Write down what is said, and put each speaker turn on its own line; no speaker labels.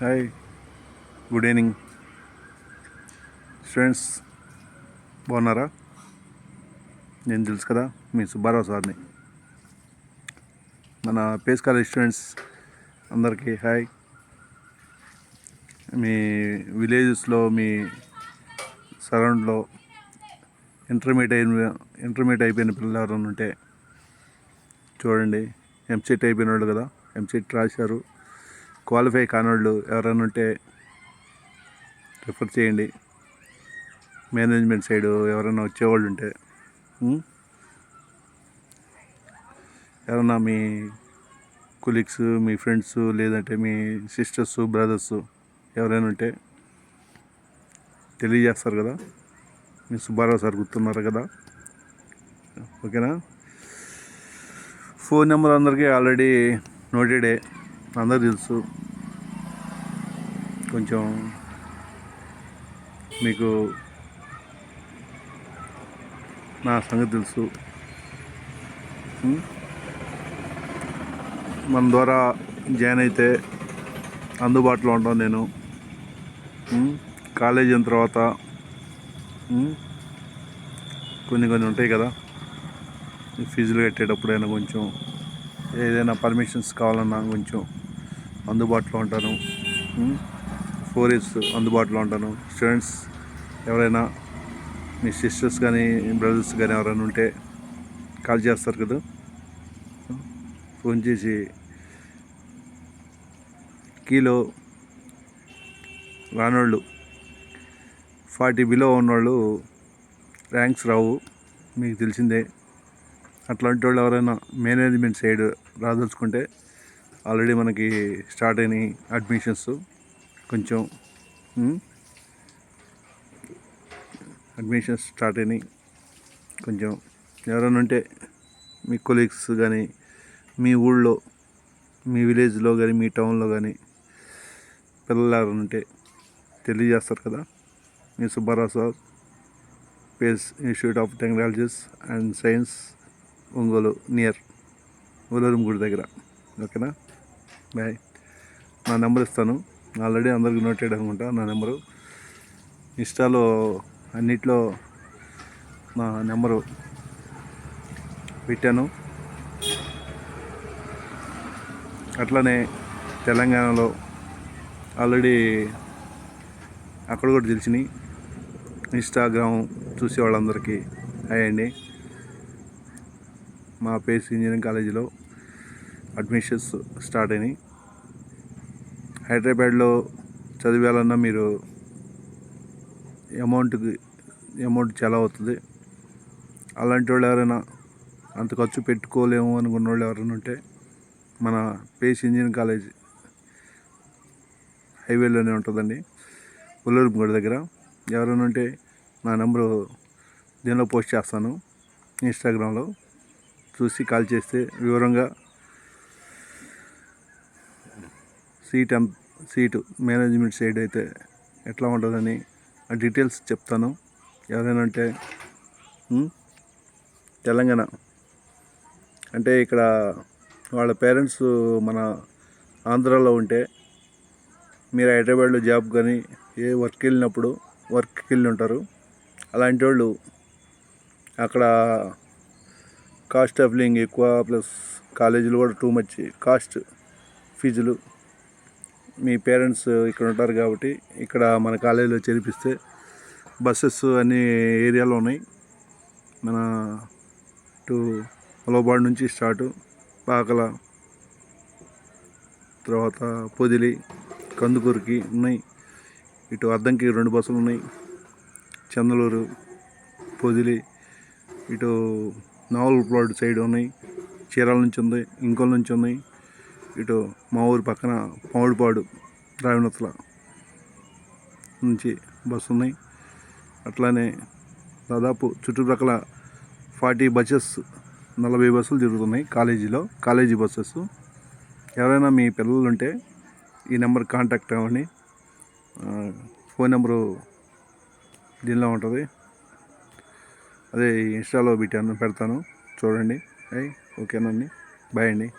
Hi, good evening students. బాగున్నారా? నేను తెలుసు కదా, మీ సుబ్బారావు సార్ని. మన పేస్ కాలేజ్ స్టూడెంట్స్ అందరికీ హాయ్. మీ విలేజెస్లో, మీ సరౌండ్లో ఇంటర్మీడియట్ అయిపోయిన పిల్లలు ఎవరైనా ఉంటే చూడండి. ఎంసెట్ అయిపోయిన వాళ్ళు కదా, ఎంసెట్ రాశారు, క్వాలిఫై కానివాళ్ళు ఎవరైనా ఉంటే రిఫర్ చేయండి. మేనేజ్మెంట్ సైడ్ ఎవరైనా వచ్చేవాళ్ళు ఉంటే, ఎవరన్నా మీ కొలీగ్స్, మీ ఫ్రెండ్స్, లేదంటే మీ సిస్టర్స్, బ్రదర్స్ ఎవరైనా ఉంటే తెలియజేస్తారు కదా. మీ సుబ్బారావు సార్ గుర్తున్నారు కదా, ఓకేనా? ఫోన్ నెంబర్ అందరికీ ఆల్రెడీ నోటెడే, అందరు తెలుసు. కొంచెం మీకు నా సంగతి తెలుసు. మన ద్వారా జాయిన్ అయితే అందుబాటులో ఉంటాను నేను. కాలేజ్ అయిన తర్వాత కొన్ని ఉంటాయి కదా, ఫీజులు కట్టేటప్పుడైనా కొంచెం ఏదైనా పర్మిషన్స్ కావాలన్నా కొంచెం అందుబాటులో ఉంటాను. 4 years అందుబాటులో ఉంటాను. స్టూడెంట్స్ ఎవరైనా, మీ సిస్టర్స్ కానీ బ్రదర్స్ కానీ ఎవరైనా ఉంటే కాల్ చేస్తారు కదా, ఫోన్ చేసి కీలో రానోళ్ళు 40 బిలో ఉన్నవాళ్ళు ర్యాంక్స్ రావు, మీకు తెలిసిందే. అట్లాంటి వాళ్ళు ఎవరైనా మేనేజ్మెంట్ సైడ్ రాదలుచుకుంటే ఆల్రెడీ మనకి స్టార్ట్ అయినాయి అడ్మిషన్స్. కొంచెం అడ్మిషన్స్ స్టార్ట్ అయినాయి. కొంచెం ఎవరైనా ఉంటే మీ కొలీగ్స్ కానీ, మీ ఊళ్ళో, మీ విలేజ్లో కానీ, మీ టౌన్లో కానీ పిల్లలు ఎవరైనా ఉంటే తెలియజేస్తారు కదా. మీ Subbarao sir, Pace Institute of Technologies and Science, Ongole near Uluram గుడి దగ్గర, ఓకేనా? బాయ్. నా నెంబర్ ఇస్తాను, ఆల్రెడీ అందరికి నోటెడ్ అనుకుంటా. నా నెంబరు ఇన్స్టాలో అన్నిట్లో నా నెంబరు పెట్టాను. అట్లనే తెలంగాణలో ఆల్రెడీ అక్కడ కూడా తెలిసినాయి. ఇన్స్టాగ్రామ్ చూసే వాళ్ళందరికీ హాయ్ అండి. మా పేస్ ఇంజనీరింగ్ కాలేజీలో అడ్మిషన్స్ స్టార్ట్ అయినాయి. హైదరాబాద్లో చదివేయాలన్నా మీరు అమౌంట్ చాలా అవుతుంది. అలాంటి వాళ్ళు ఎవరైనా అంత ఖర్చు పెట్టుకోలేము అనుకున్న వాళ్ళు ఎవరైనా ఉంటే మన పేస్ ఇంజనీరింగ్ కాలేజ్ హైవేలోనే ఉంటుందండి, ఊలూరం గుడి దగ్గర. ఎవరైనా ఉంటే నా నెంబరు దీనిలో పోస్ట్ చేస్తాను, ఇన్స్టాగ్రామ్లో. చూసి కాల్ చేస్తే వివరంగా సీటు మేనేజ్మెంట్ సైడ్ అయితే ఎట్లా ఉంటుందని ఆ డీటెయిల్స్ చెప్తాను. ఎవరైనా ఉంటే తెలంగాణ అంటే ఇక్కడ వాళ్ళ పేరెంట్స్ మన ఆంధ్రాలో ఉంటే, మీరు హైదరాబాద్లో జాబ్ కానీ ఏ వర్క్కి వెళ్ళి ఉంటారు. అలాంటి వాళ్ళు అక్కడ కాస్ట్ ఆఫ్ లివింగ్ ఎక్కువ, ప్లస్ కాలేజీలు కూడా టూ మచ్ కాస్ట్, ఫీజులు. మీ పేరెంట్స్ ఇక్కడ ఉంటారు కాబట్టి ఇక్కడ మన కాలేజీలో చేర్పిస్తే బస్సెస్ అన్ని ఏరియాలో ఉన్నాయి. మన ఇటు పొలబాడు నుంచి స్టార్టు, పాకల, తర్వాత పొదిలి, కందుకూరుకి ఉన్నాయి. ఇటు అద్దంకి 2 బస్సులు ఉన్నాయి. చందలూరు, పొదిలి, ఇటు నావల్పాడు సైడ్ ఉన్నాయి. చీరాల నుంచి ఉంది, ఇంకోల నుంచి ఉన్నాయి. ఇటు మా ఊరు పక్కన మామిడిపాడు, రావినతల నుంచి బస్సు ఉన్నాయి. అట్లానే దాదాపు చుట్టుప్రక్కల 40 బస్సెస్, 40 బస్సులు తిరుగుతున్నాయి కాలేజీ బస్సెస్. ఎవరైనా మీ పిల్లలు ఉంటే ఈ నెంబర్ కాంటాక్ట్ అవ్వండి. ఫోన్ నెంబరు దీనిలో ఉంటుంది, అదే ఇన్స్టాలో పెడతాను, చూడండి. ఓకేనండి, బాయ్ అండి.